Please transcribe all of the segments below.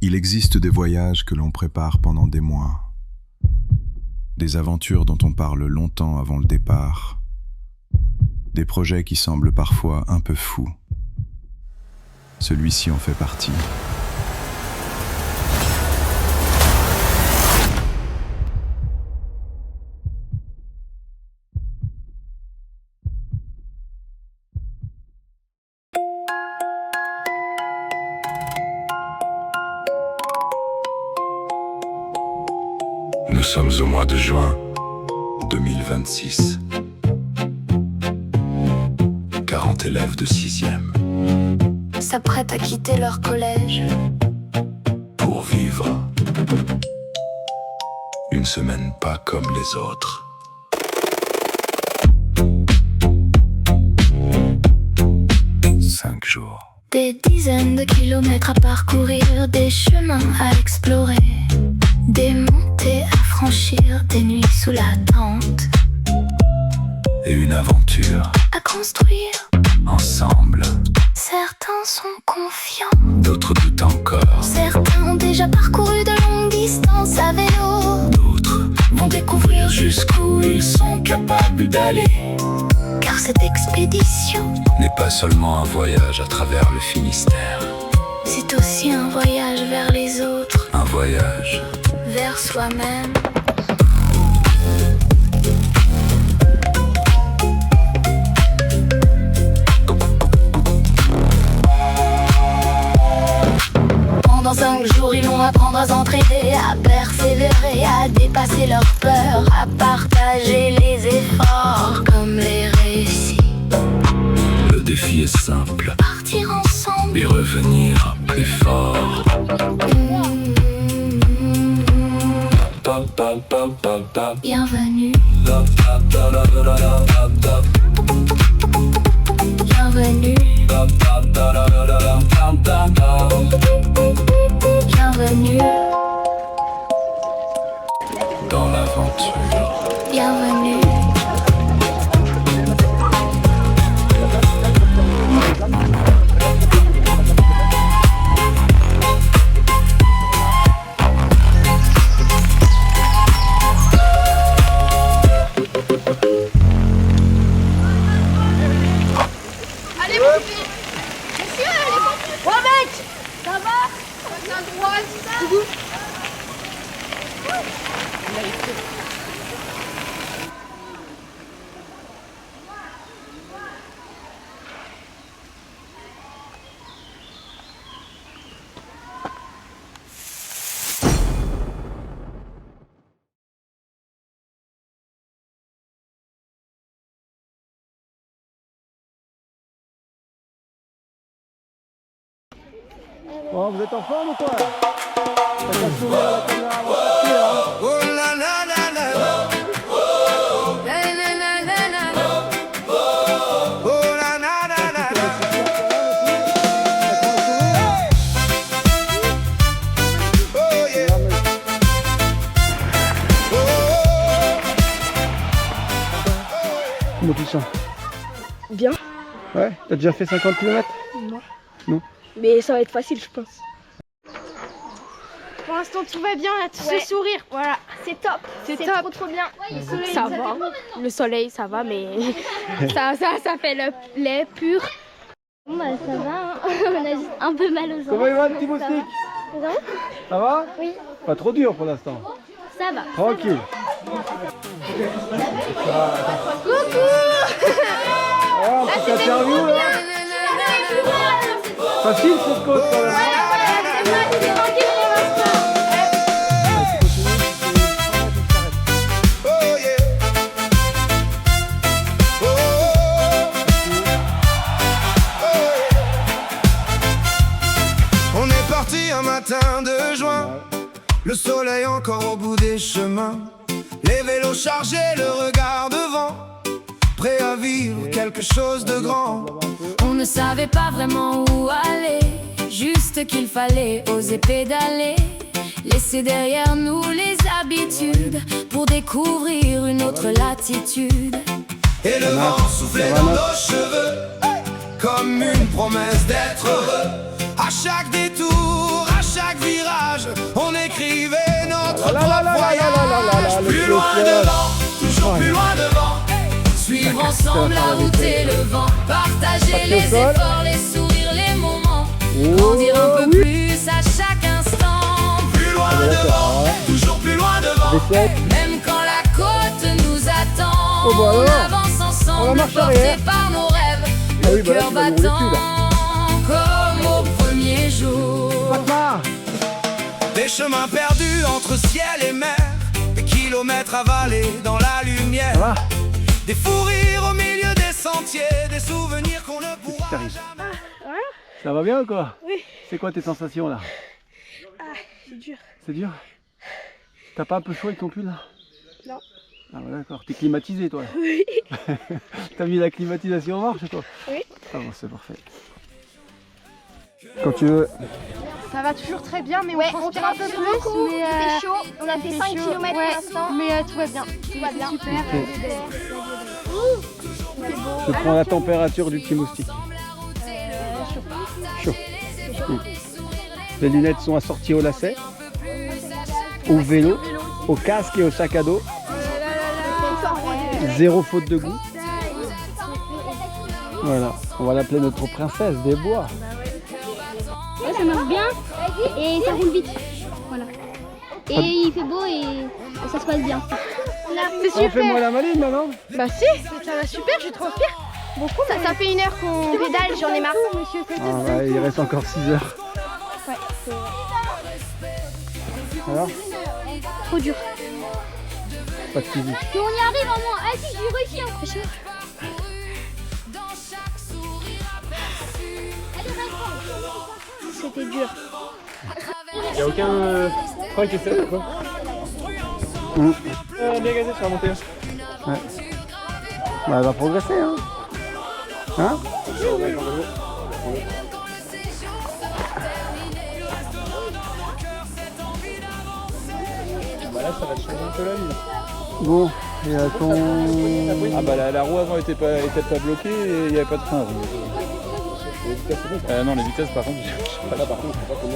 Il existe des voyages que l'on prépare pendant des mois, des aventures dont on parle longtemps avant le départ, des projets qui semblent parfois un peu fous. Celui-ci en fait partie. Nous sommes au mois de juin 2026. 40 élèves de 6e s'apprêtent à quitter leur collège pour vivre une semaine pas comme les autres. Cinq jours. Des dizaines de kilomètres à parcourir, des chemins à explorer, des montées à franchir, des nuits sous la tente Et une aventure à construire. ensemble. Certains sont confiants, D'autres doutent encore. certains ont déjà parcouru de longues distances à vélo. D'autres vont découvrir jusqu'où ils sont capables d'aller. Car cette expédition, N'est pas seulement un voyage à travers le Finistère. c'est aussi un voyage vers les autres, Un voyage vers soi-même. Pendant 5 jours, ils vont apprendre à s'entraider, à persévérer, à dépasser leurs peurs, à partager les efforts comme les récits. Le défi est simple. Partir ensemble. Et revenir plus fort. Bienvenue. Bienvenue. Bienvenue. Dans l'aventure. Bienvenue. Allez mon fils. Monsieur, allez mon fils. Ouais mec. Ça va? Passe à droite, ça. Bon, vous êtes en forme ou quoi? Faites un sourire à la caméra avant de partir, hein. Oh la la la la. La la la la la. Oh la la la la. Oh yeah. Comment tu te sens? Bien, Ouais? T'as déjà fait 50 km? non. Non. Mais ça va être facile, je pense. Pour l'instant tout va bien, là, tout Ouais. ce sourire, voilà. C'est top. C'est top. trop bien. Ça va. Le soleil, ça va, mais ça fait le lait pur. Bon, bah, ça va, hein. On a juste un peu mal aux Comment il va le petit moustique? Ça va? Ça va? Oui. Pas trop dur pour l'instant. Ça va. Tranquille. Ah, petite interview là. Facile cette côte quand même. Oh yeah. Oh. Oh yeah. On est parti un matin de juin. Le soleil encore au bout des chemins. Les vélos chargés, le regard devant. Prêt à vivre quelque chose de grand. On ne savait pas vraiment où aller, juste qu'il fallait oser pédaler, laisser derrière nous les habitudes pour découvrir une autre latitude. Et le vent soufflait dans nos cheveux, comme une promesse d'être heureux. À chaque détour, à chaque virage, écrivez notre là, propre là, voyage. le Plus loin fleuve. devant, toujours plus loin devant. Suivre ensemble la route et le vent, partager les efforts, les sourires, les moments, grandir un peu plus à chaque instant. Plus loin devant, toujours plus loin devant. Même quand la côte nous attend, Oh, bah on alors. avance On ensemble, marche portés arrière. par nos rêves, Ah oui, le bah là, cœur tu vas nous rouler battant dessus, comme au premier jour. Fatma. Des chemins perdus entre ciel et mer, des kilomètres avalés dans la lumière. Ça va? Des fous rires au milieu des sentiers, des souvenirs qu'on ne pourra t'arrive? jamais. Ça va bien ou quoi? Oui. C'est quoi tes sensations là? C'est dur. C'est dur? T'as pas un peu chaud avec ton pull là? Non. Ah ouais, d'accord, t'es climatisé toi? Oui. T'as mis la climatisation en marche toi? Oui. Ah bon, c'est parfait. Quand tu veux. Ça va toujours très bien, mais Ouais, on on transpire un peu transpire plus. beaucoup, Mais il fait chaud. On a fait 5 km pour l'instant. Mais tout va bien. Tout va bien. Super. Je prends la température du petit moustique. Chaud. Les lunettes sont assorties au lacet, au vélo, au casque et au sac à dos. Zéro faute de goût. Voilà, on va l'appeler notre princesse des bois. Ouais, ça marche bien et ça roule vite. Voilà. Et il fait beau et ça se passe bien. C'est Ah, fais-moi la maline maintenant. Bah si, ça va super, je transpire. Beaucoup. Ça fait 1 heure qu'on pédale, j'en ai marre. Monsieur, Ah ouais, il reste encore 6 heures. Ouais, Alors, Trop dur. pas de physique. Mais on y arrive au moins. Ah si, j'ai réussi en fait. C'était dur. Il n'y a aucun frein qui est fait, quoi. Bien gazé sur la montée. Ouais. Bah, elle va progresser, hein. Hein? Bah là ça va te changer un peu la vie. Bon, et à ton... Ah bah la roue avant était pas bloquée et il n'y avait pas de frein avant. Non les vitesses par contre, je sais pas là par contre, je sais pas comment.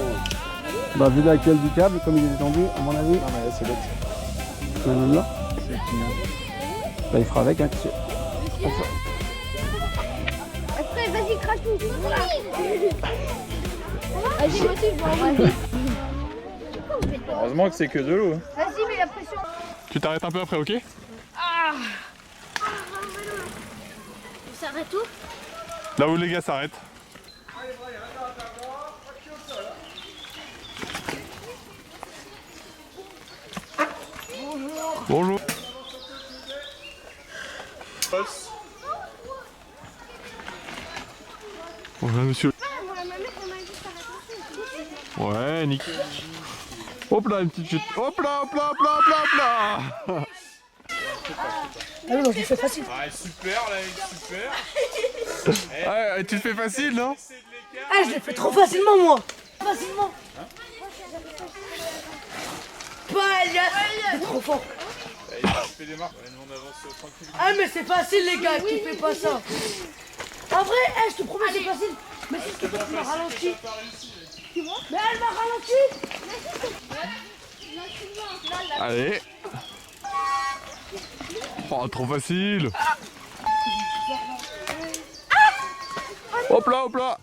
Bah vu l'actuel du câble, comme il est tendu, à mon avis, Ah mais là c'est bête. même là, C'est client. bah il fera avec, hein, tu sais. Après, vas-y, crache tout. Vas-y, motive, vas-y. Heureusement que c'est que de l'eau. Hein. Vas-y, mets la pression. Tu t'arrêtes un peu après, ok? On s'arrête où? Là où les gars s'arrêtent. Bonjour. Bonjour monsieur. Ouais, nickel. Hop là, une petite chute. Hop là, hop là, hop là, hop là, hop là. Ah non, je fais facile. Ah, super, là, super. Ah, tu le fais facile, non? Ah, je l'ai fait trop facilement, moi. Facilement. C'est trop fort. Il fait des marques, on avance tranquille. Ah, mais c'est facile, les gars, tu fais pas ça. En vrai, je te promets, c'est facile. Mais c'est ce que tu m'as ralenti. Mais elle m'a ralenti. Allez. Oh, trop facile. Hop là, hop là.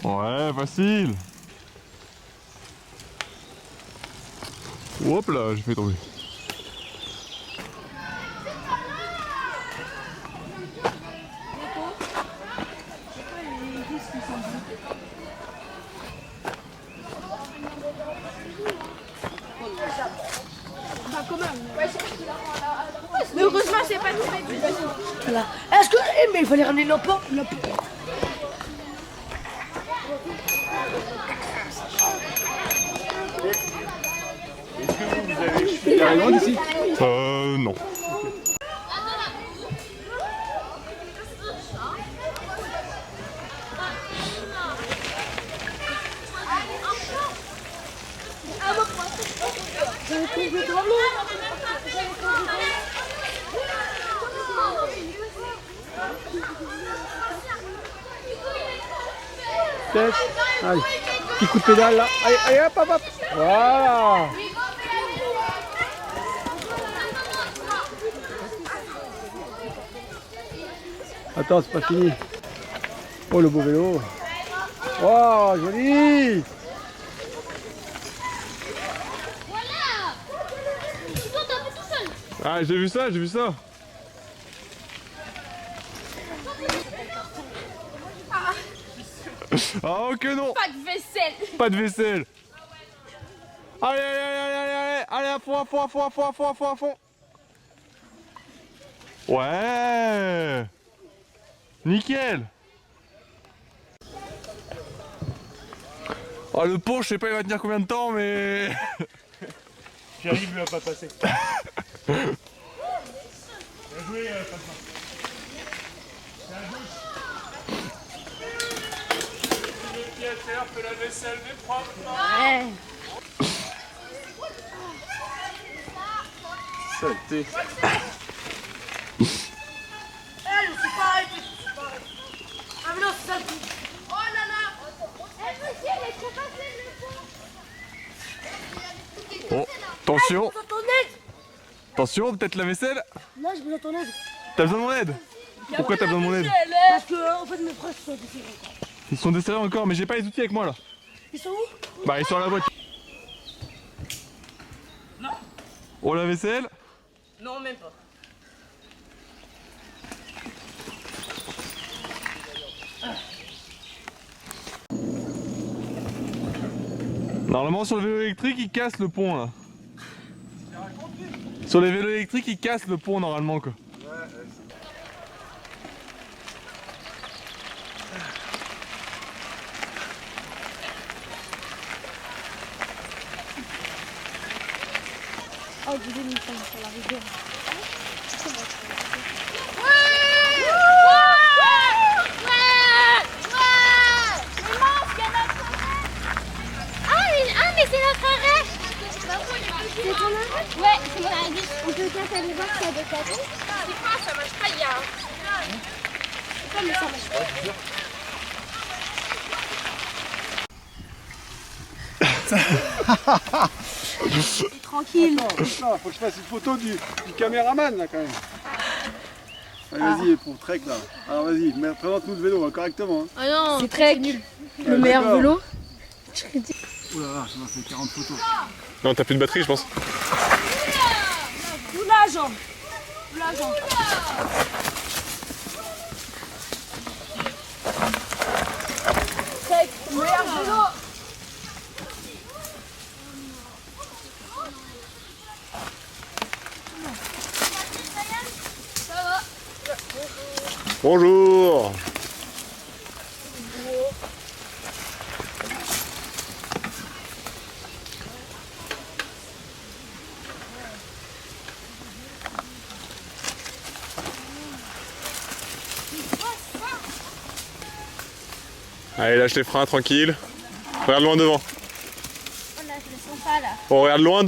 Ouais, facile. Hop là, j'ai fait tomber. Mais heureusement, c'est pas tout fait. Voilà. Est-ce que... mais il fallait ramener l'emploi. Non. Tête. Allez. Petit coup de pédale là. Allez, allez, hop, hop, hop. Voilà. Attends, c'est pas fini. Oh, le beau vélo. Oh, joli. Ah, j'ai vu ça, j'ai vu ça. Ah, ok, non. Pas de vaisselle. Pas de vaisselle. Allez, allez, allez, allez, allez, allez, à fond, à fond, à fond, à fond, à fond, à fond, à fond. Ouais. Nickel. Oh, le pont, je sais pas, il va tenir combien de temps, mais... J'arrive, lui, à pas passer. Bien joué, Fatma. C'est à gauche. Le pied à terre, fais la vaisselle, mais propre. Ouais. Saleté. C'est pareil, c'est pareil. Ah mais non, c'est ça le truc. Oh là là. Monsieur, elle est trop facile le pont. Oh, attention. J'ai besoin de ton aide. Attention, peut-être la vaisselle. Là, j'ai besoin de ton aide. T'as besoin de mon aide? Pourquoi t'as besoin de mon aide? Parce que, en fait, mes frères sont desserrés encore. Ils sont desserrés encore, mais j'ai pas les outils avec moi là. Ils sont où? Bah, ils sont à la voiture. Non. Oh, la vaisselle. Non, même pas. Normalement, sur le vélo électrique, il casse le pont là. Sur les vélos électriques, il casse le pont normalement quoi. Oh, je vais me faire sur la rivière. Ah, mais c'est notre arrêt. C'est ton arrêt? Ouais, c'est mon arrêt. On peut peut-être aller voir s'il y a des cadeaux. C'est pas, ça marche pas, il y a. Pourquoi mais ça marche pas? Tranquille. Attends, faut que je fasse une photo du caméraman là quand même. Allez, vas-y, pour Trek là. Alors vas-y, présente-nous le vélo correctement. Hein. Ah non, c'est très nul. Le meilleur vélo. Oh là là, ça m'a fait 40 photos. Non, t'as plus de batterie, je pense. Oula, Jean. Oula, Jean. Trek, meilleur vélo. Bonjour. Allez, lâche les freins, tranquille. Regarde loin devant. Oh là, je le sens pas là. On regarde loin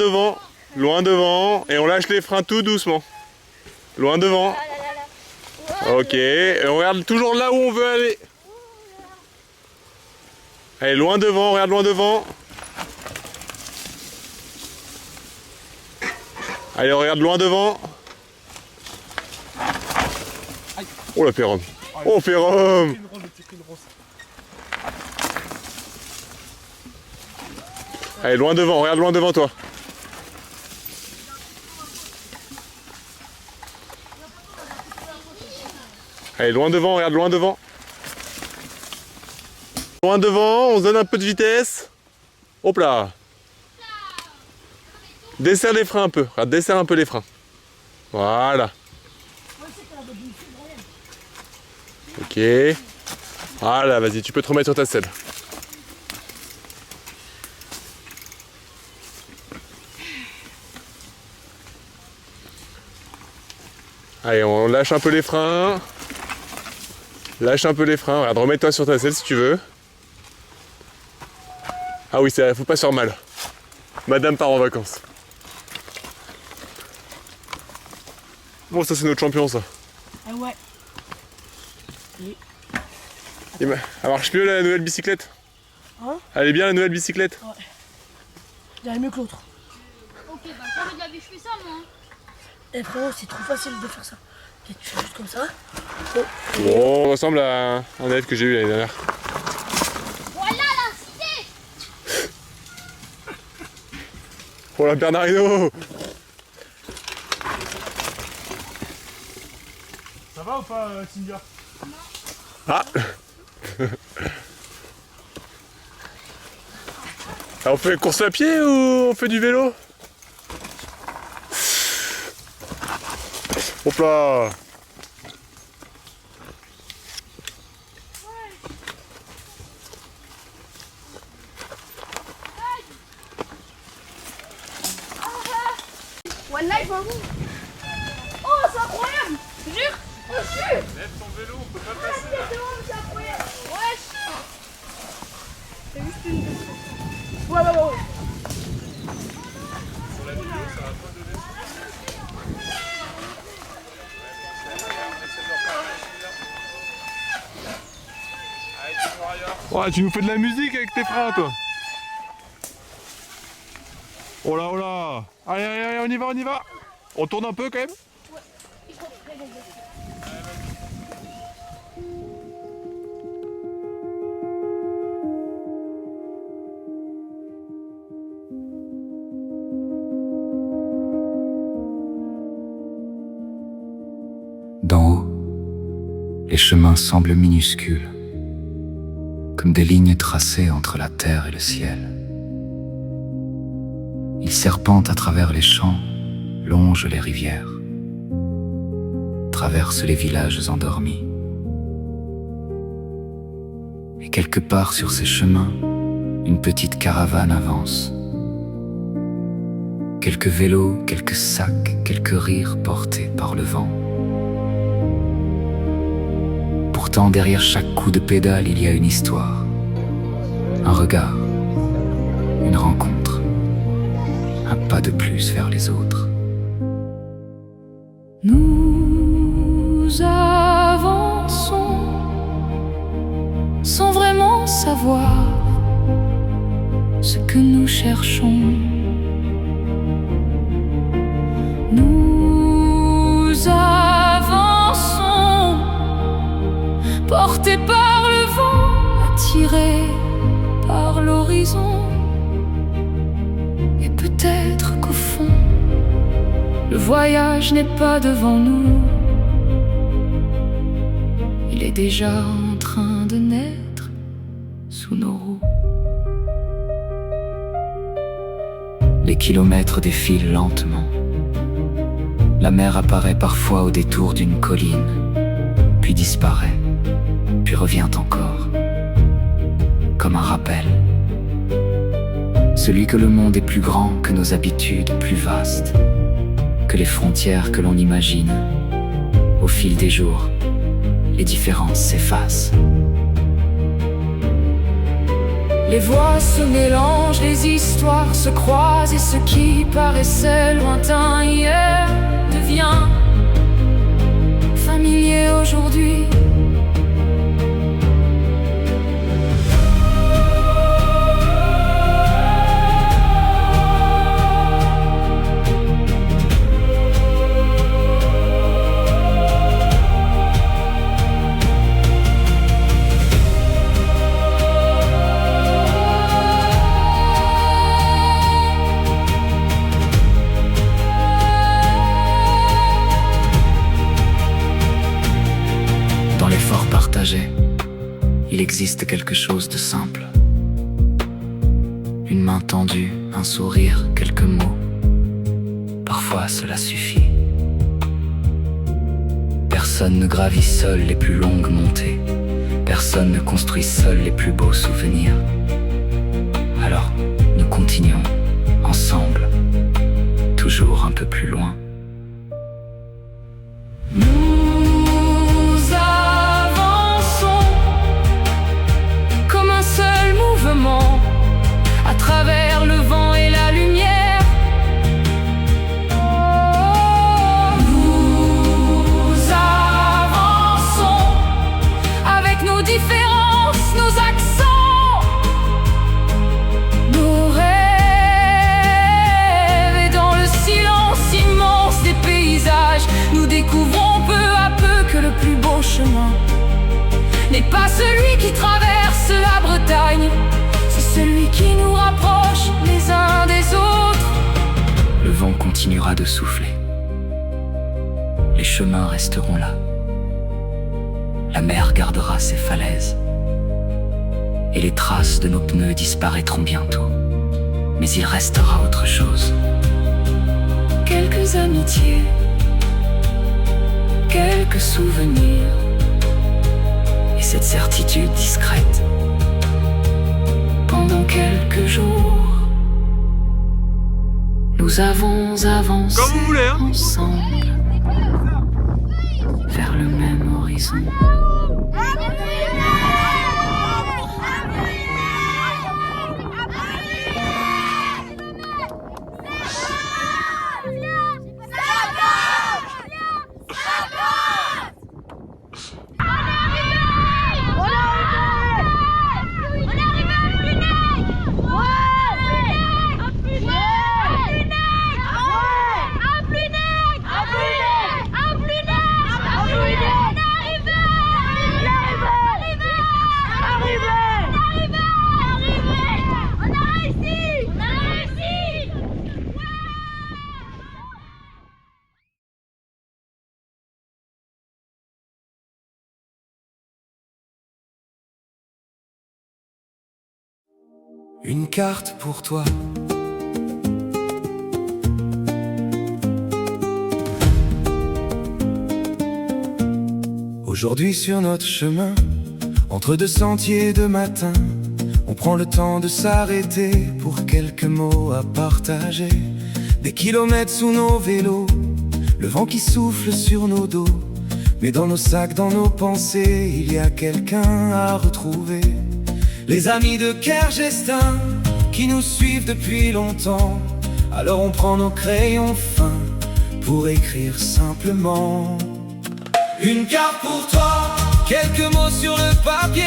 devant, et on lâche les freins tout doucement. Loin devant. Ah là là là. Ok, et on regarde toujours là où on veut aller. Allez, loin devant, regarde loin devant. Allez, on regarde loin devant. Oh la Pérom. Oh Pérom. Allez, loin devant, regarde loin devant toi. Allez, loin devant, regarde loin devant. Loin devant, on se donne un peu de vitesse. Hop là. Desserre les freins un peu. Regarde, desserre un peu les freins. Voilà. Ok. Voilà, vas-y, tu peux te remettre sur ta selle. Allez, on lâche un peu les freins. Lâche un peu les freins. Regarde, remets-toi sur ta selle si tu veux. Ah oui, c'est, faut pas se faire mal. Madame part en vacances. Bon, ça c'est notre champion, ça. Ah ouais. Elle marche mieux la nouvelle bicyclette? Hein? Elle est bien la nouvelle bicyclette? Ouais. Elle est mieux que l'autre. Ok, bah jamais de la vie je fais ça moi. Eh frérot, c'est trop facile de faire ça. Ok, tu fais juste comme ça. Bon, on ressemble à un élève que j'ai eu l'année dernière. Voilà la cité. Oh la Bernardino! Ça va ou pas, Cynthia? Ah! Alors, on fait course à pied ou on fait du vélo? Hop là! One life, hein. Oh, c'est incroyable. Jure. Oh, jure. Lève ton vélo, on peut pas passer là. C'est incroyable. Wesh. C'est juste une... Ouais. Sur la vidéo, ça va pas donner. Ouais, tu nous fais de la musique avec tes freins, toi. Oh là, oh là. Allez, on y va. On tourne un peu quand même. D'en haut, les chemins semblent minuscules, comme des lignes tracées entre la terre et le ciel. Ils serpentent à travers les champs, longent les rivières, traversent les villages endormis. Et quelque part sur ces chemins, une petite caravane avance. Quelques vélos, quelques sacs, quelques rires portés par le vent. Pourtant, derrière chaque coup de pédale, il y a une histoire, un regard, une rencontre, un pas de plus vers les autres. Nous avançons sans vraiment savoir ce que nous cherchons. Nous avançons portés par le vent, attirés par l'horizon. Et peut-être qu'au fond, le voyage n'est pas devant nous. Il est déjà en train de naître sous nos roues. Les kilomètres défilent lentement. La mer apparaît parfois au détour d'une colline, puis disparaît, puis revient encore, comme un rappel. Celui que le monde est plus grand que nos habitudes, plus vaste que les frontières que l'on imagine. Au fil des jours, les différences s'effacent. Les voix se mélangent, les histoires se croisent, et ce qui paraissait lointain hier devient familier aujourd'hui. Il existe quelque chose de simple. Une main tendue, un sourire, quelques mots. Parfois cela suffit. Personne ne gravit seul les plus longues montées. Personne ne construit seul les plus beaux souvenirs. Alors, nous continuons, ensemble, toujours un peu plus loin. À travers le vent et la lumière, nous avançons avec nos différences. chemin n'est pas celui qui traverse la Bretagne, c'est celui qui nous rapproche les uns des autres. Le vent continuera de souffler. Les chemins resteront là. La mer gardera ses falaises. Et les traces de nos pneus disparaîtront bientôt. Mais il restera autre chose. Quelques amitiés, quelques souvenirs, et cette certitude discrète. Pendant quelques jours, nous avons avancé comme vous voulez, hein. Ensemble vers le même horizon. Une carte pour toi. Aujourd'hui sur notre chemin, entre deux sentiers de matin, on prend le temps de s'arrêter pour quelques mots à partager. Des kilomètres sous nos vélos, le vent qui souffle sur nos dos. Mais dans nos sacs, dans nos pensées, il y a quelqu'un à retrouver. Les amis de Kergestin qui nous suivent depuis longtemps. Alors on prend nos crayons fins pour écrire simplement. Une carte pour toi, quelques mots sur le papier,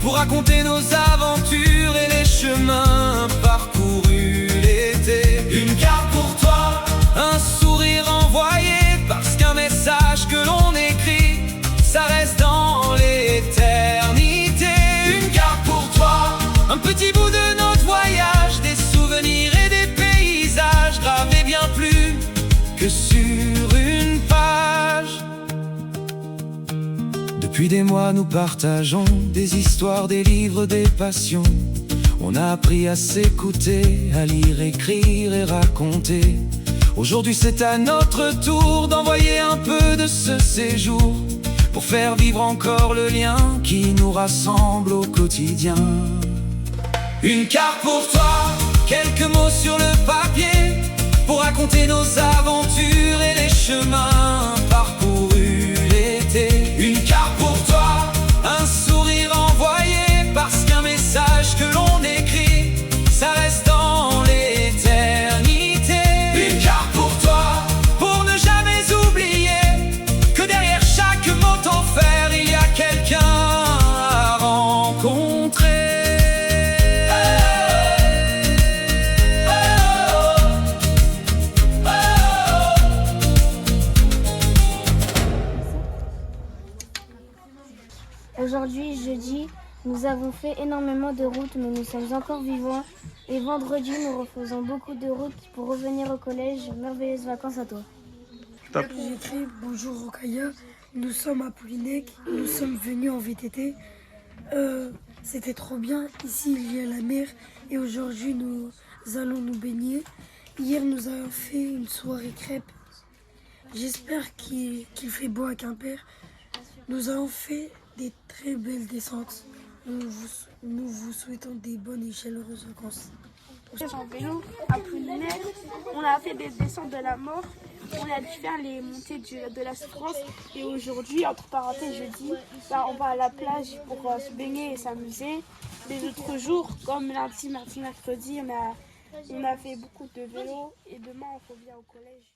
pour raconter nos aventures et les chemins parcourus l'été. Une carte pour toi, un sourire envoyé, parce qu'un message que l'on écrit, ça reste dans l'éternité. Une carte pour toi, un petit bout de notre voyage, des souvenirs et des paysages gravés bien plus que sur une page. Depuis des mois nous partageons des histoires, des livres, des passions. On a appris à s'écouter, à lire, écrire et raconter. Aujourd'hui c'est à notre tour d'envoyer un peu de ce séjour, pour faire vivre encore le lien qui nous rassemble au quotidien. Une carte pour toi, quelques mots sur le papier, pour raconter nos aventures et les chemins parcourus l'été. Une carte pour toi, un sourire envoyé, parce qu'un message que l'on écrit, ça reste dans l'éternité. Une carte pour toi, pour ne jamais oublier que derrière chaque mot offert, il y a quelqu'un à rencontrer. Aujourd'hui, jeudi, nous avons fait énormément de routes, mais nous sommes encore vivants. Et vendredi, nous refaisons beaucoup de routes pour revenir au collège. Merveilleuses vacances à toi. J'ai écrit bonjour Rokaya, nous sommes à Poulinec, nous sommes venus en VTT. C'était trop bien, ici il y a la mer et aujourd'hui nous allons nous baigner. Hier nous avons fait une soirée crêpes. J'espère qu'il fait beau à Quimper. Nous avons fait des très belles descentes. Nous vous souhaitons des bonnes et chaleureuses vacances. En vélo à Poulinec, on a fait des descentes de la mort, on a dû faire les montées de la souffrance et aujourd'hui, entre parenthèses, jeudi, on va à la plage pour se baigner et s'amuser. Les autres jours, comme lundi, mardi, mercredi, on a fait beaucoup de vélo et demain on revient au collège.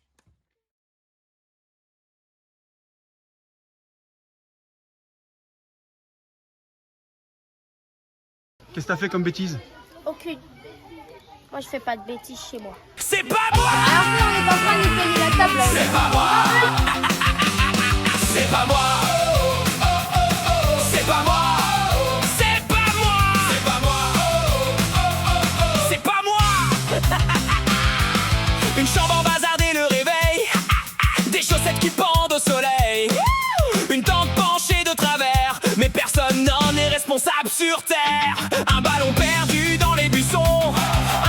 Qu'est-ce que t'as fait comme bêtise? Aucune. Moi, je fais pas de bêtises chez moi. C'est pas moi. Alors là, on est en train de nettoyer la table. C'est pas moi. C'est pas moi. sur terre, un ballon perdu dans les buissons,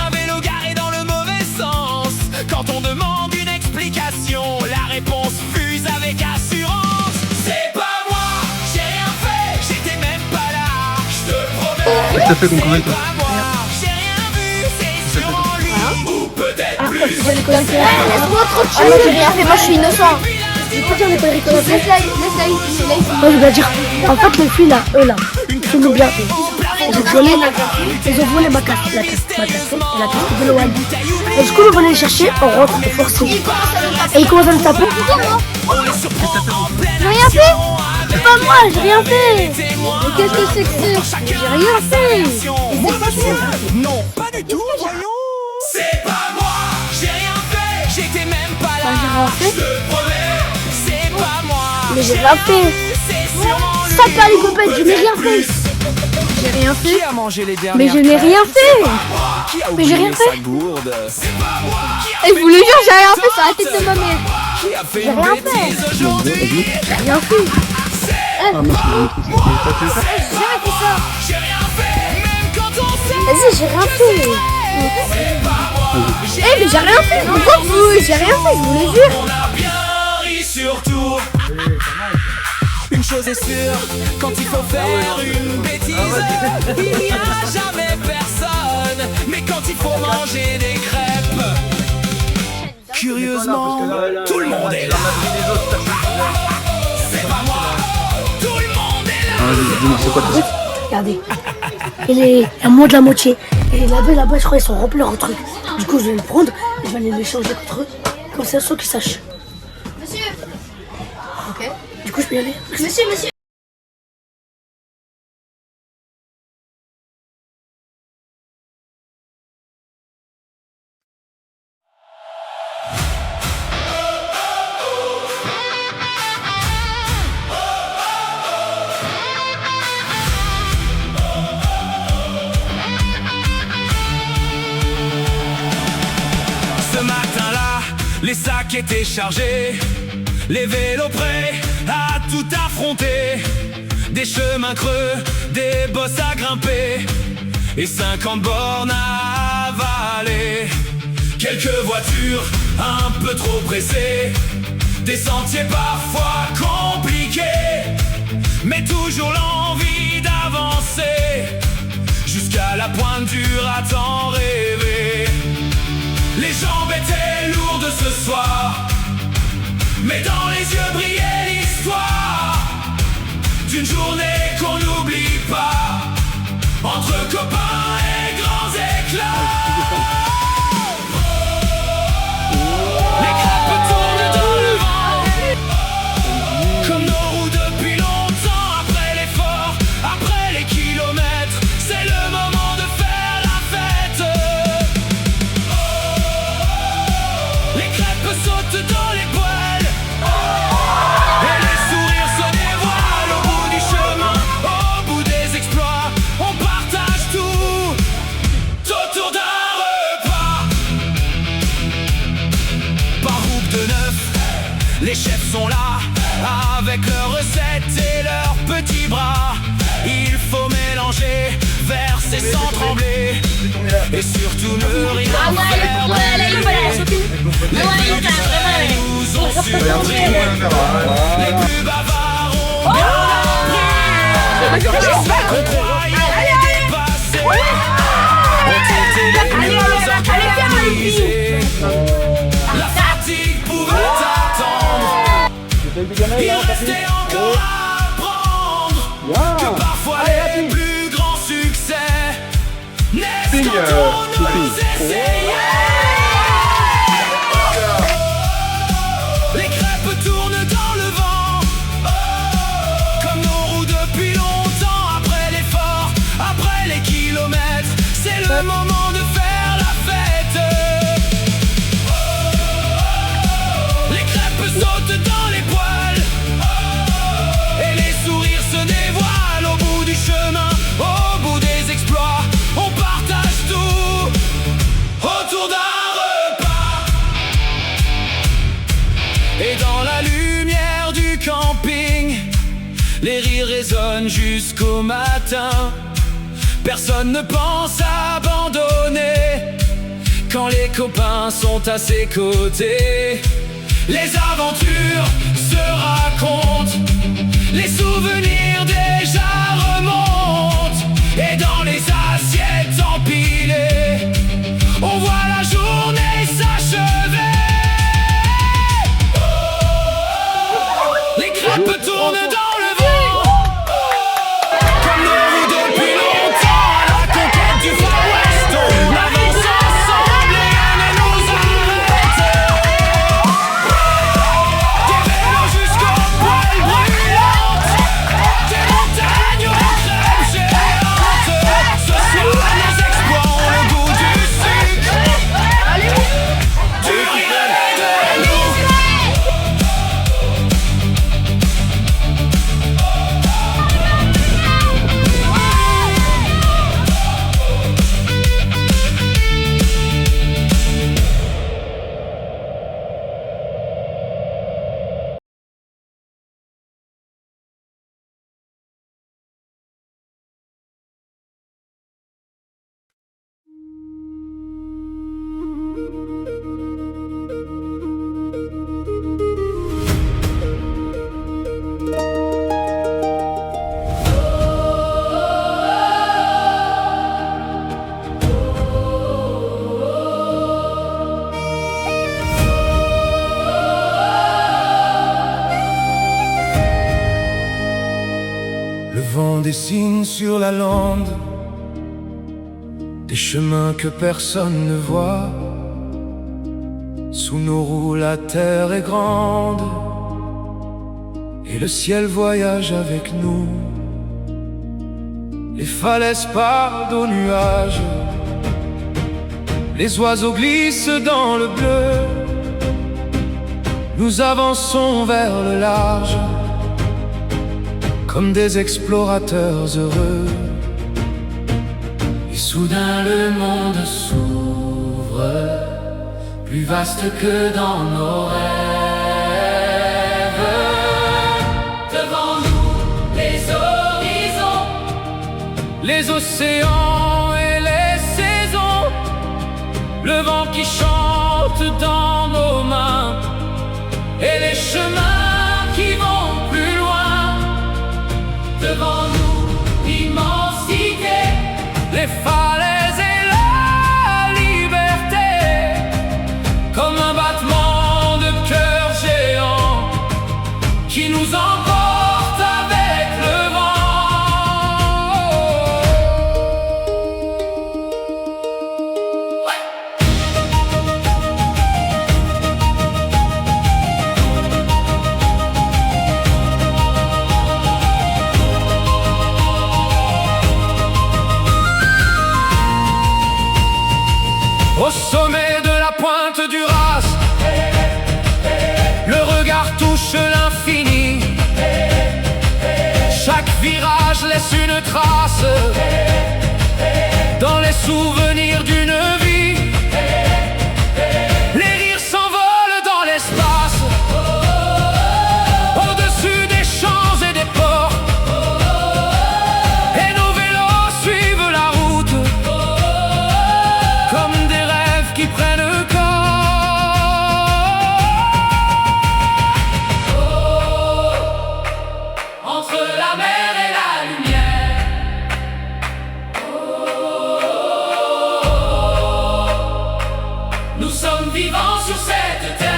un vélo garé dans le mauvais sens. Quand on demande une explication, la réponse fuse avec assurance. C'est pas moi, j'ai rien fait, j'étais même pas là. Je te promets, T'as fait comme combien de temps? c'est pas moi, j'ai rien vu, c'est sûrement lui. Ou peut-être plus. Laisse-moi tranquille. J'ai rien fait, moi je suis innocent. Je peux dire les conneries qu'on a fait. Laisse-la ici. Moi je vais dire. En fait les filles là, eux là, ils nous bien fait. Ils ont volé ma casquette, la casquette et la casquette de l'OM. Et du coup on va les chercher, on rentre, on force. Et ils commencent à nous taper. J'ai rien fait. C'est pas moi, j'ai rien fait. Mais qu'est-ce que c'est que ça? J'ai rien fait. Non, pas du tout, voyons. C'est pas moi, j'ai rien fait, j'étais même pas là. J'ai rien fait. Je te promets, c'est pas moi. Mais j'ai rien fait. Ça pas les copains, je n'ai rien fait. J'ai rien fait. Qui a mangé les dernières Mais je n'ai rien fait. Qui a Mais j'ai rien oublié fait. sa gourde? C'est pas moi. Et je vous le jure, j'ai rien fait, c'est la tête de ma mère. Qui a fait J'ai une rien bêtise aujourd'hui? J'ai rien fait. Ah, moi, J'ai jamais fait ça. J'ai rien fait, même quand on sait. Vas-y, j'ai rien fait. Eh mais j'ai rien fait. Pourquoi vous? J'ai rien fait, je vous le jure. On a bien ri surtout. Une chose est sûre, quand il faut faire une bêtise, il n'y a jamais personne. Mais quand il faut manger des crêpes, curieusement, tout le monde est là. C'est pas moi, tout le monde est là. Dis-moi, c'est quoi tout ça? Regardez. Il est à moins de la moitié. Et là-bas, je crois, ils sont remplis leur truc. Du coup, je vais le prendre et je vais aller l'échanger contre eux. Comme ça, ceux qui sachent. Monsieur. Ok. Du coup, je peux y aller. Monsieur. Ce matin-là, les sacs étaient chargés, les vélos prêts à tout affronter. Des chemins creux, des bosses à grimper et 50 bornes à avaler. Quelques voitures un peu trop pressées, des sentiers parfois compliqués, mais toujours l'envie d'avancer jusqu'à la pointe du à tant rêver. Les jambes étaient lourdes ce soir, mais dans les yeux brillait l'histoire d'une journée qu'on n'oublie pas, entre copains et grands éclats. Les crêpes tournent dans le vent, comme nos roues depuis longtemps. Après l'effort, après les kilomètres, c'est le moment de faire la fête. Les crêpes sautent dans les poêles et les sourires se dévoilent au bout du chemin, au bout des exploits. On partage tout autour d'un repas. Par groupe de 9, les chefs sont là avec leurs recettes et leurs petits bras. Il faut mélanger, verser sans trembler et surtout ne rien faire. Les plus discrets nous ont surpris, les plus bavards ont bien appris. Les sacs qu'on croyait dépassés ont été les mieux organisés. La fatigue pouvait attendre, il restait encore à apprendre que parfois les plus grands succès naissent quand on ose essayer. Les crêpes tournent dans le vent, comme nos roues depuis longtemps. Après l'effort, après les kilomètres, c'est le moment de faire la fête. Les crêpes sautent dans les poêles et les sourires se dévoilent au bout du chemin, au bout des exploits. On partage tout autour d'un repas. Et dans la lumière du camping, les rires résonnent jusqu'au matin. Personne ne pense abandonner quand les copains sont à ses côtés. Les aventures se racontent, les souvenirs déjà remontent, et dans les assiettes empilées, on voit la journée s'achever. Les crêpes tournent dans le vent, comme le roue depuis longtemps à la conquête du Far West. On avance ensemble et rien ne nous arrête. Des vélos jusqu'aux poils brûlantes, des montagnes aux crêpes géantes. Ce soir nos exploits ont le goût du sucre, du rien et de nous. Le vent dessine sur la lande des chemins que personne ne voit. Sous nos roues la terre est grande et le ciel voyage avec nous. Les falaises parlent aux nuages, les oiseaux glissent dans le bleu. Nous avançons vers le large comme des explorateurs heureux. Et soudain le monde s'ouvre, plus vaste que dans nos rêves. Devant nous les horizons, les océans et les saisons, le vent qui chante dans nos mains et les chemins qui vont plus loin. Devant nous l'immensité, les falaises et la liberté, comme un battement de cœur géant qui nous emporte avec le Au sommet de la pointe du Raz, le regard touche l'infini. Chaque virage laisse une trace dans les souvenirs d'une vie. Les rires s'envolent dans l'espace, au-dessus des champs et des ports, et nos vélos suivent la route comme des rêves qui prennent corps. Entre la mer et la lumière, nous sommes vivants sur cette terre.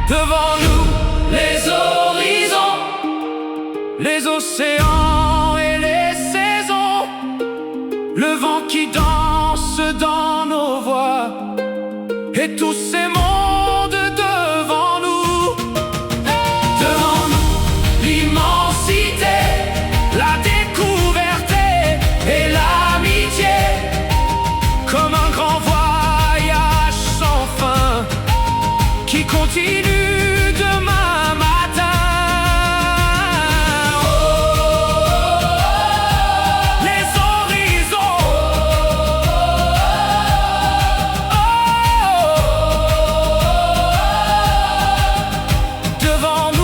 Devant nous les horizons, les océans et les saisons, le vent qui danse dans nos voix, et tous ces mondes devant nous. Devant nous l'immensité, la découverte et l'amitié, comme un grand voyage sans fin qui continue demain matin. Les horizons, devant nous.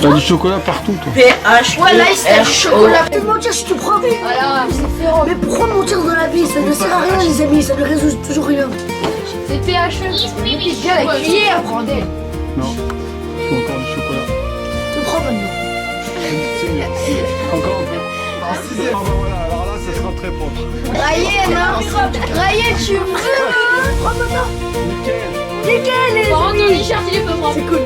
T'as du chocolat partout, toi. PH. Ouais, là, c'est du chocolat. Peut-être mentir, je te promets. Voilà, Mais pourquoi mentir dans la vie? Ça ne sert à rien, les amis, ça ne résout toujours rien. c'est PHE. Mettez bien la cuillère, bordel. Non. Faut encore du chocolat. Tu prends maintenant. Encore un peu. Ah bah voilà, alors là, ça sera très propre. Ryan, hein. Ryan, tu veux, hein. Prends maintenant. Nickel. Les Par contre, ton amis. t-shirt, il est pas propre. C'est cool.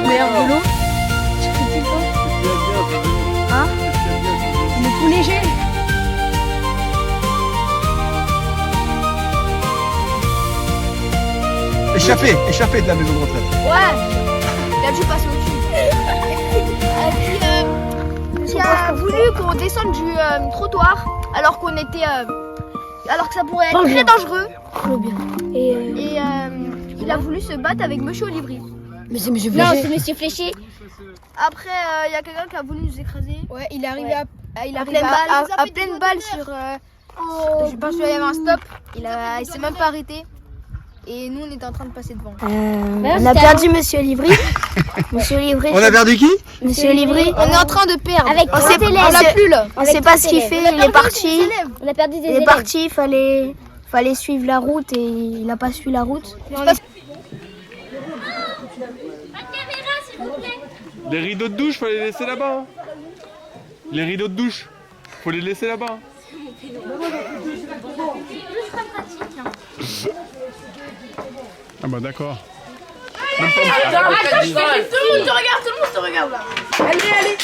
Meilleur vélo. Hein? Il est tout léger. Échappé de la maison de retraite. Ouais. Il a dû passer au-dessus. Qui a voulu qu'on descende du trottoir alors qu'on était, alors que ça pourrait être très dangereux. Et il a voulu se battre avec Monsieur Olivry. Mais c'est Monsieur Non, Fléché. c'est Monsieur Fléché. Après, il y a quelqu'un qui a voulu nous écraser. Ouais, il est arrivé à pleine balle sur. Je pense qu'il y avait un stop. Il s'est même pas arrêté. Et nous, on était en train de passer devant. On a perdu Monsieur Olivry. Monsieur Olivry. On a perdu qui? Monsieur Olivry. On est en train de perdre. Avec on sait, élèves. on l'a plus là. On sait pas ce qu'il fait. Il est parti. On a perdu des Il est parti. Fallait suivre la route et il n'a pas suivi la route. Les rideaux de douche, faut les laisser là-bas. Hein. Les rideaux de douche, faut les laisser là-bas. Ah bah d'accord. Attends, tout le monde te regarde là. Allez, allez.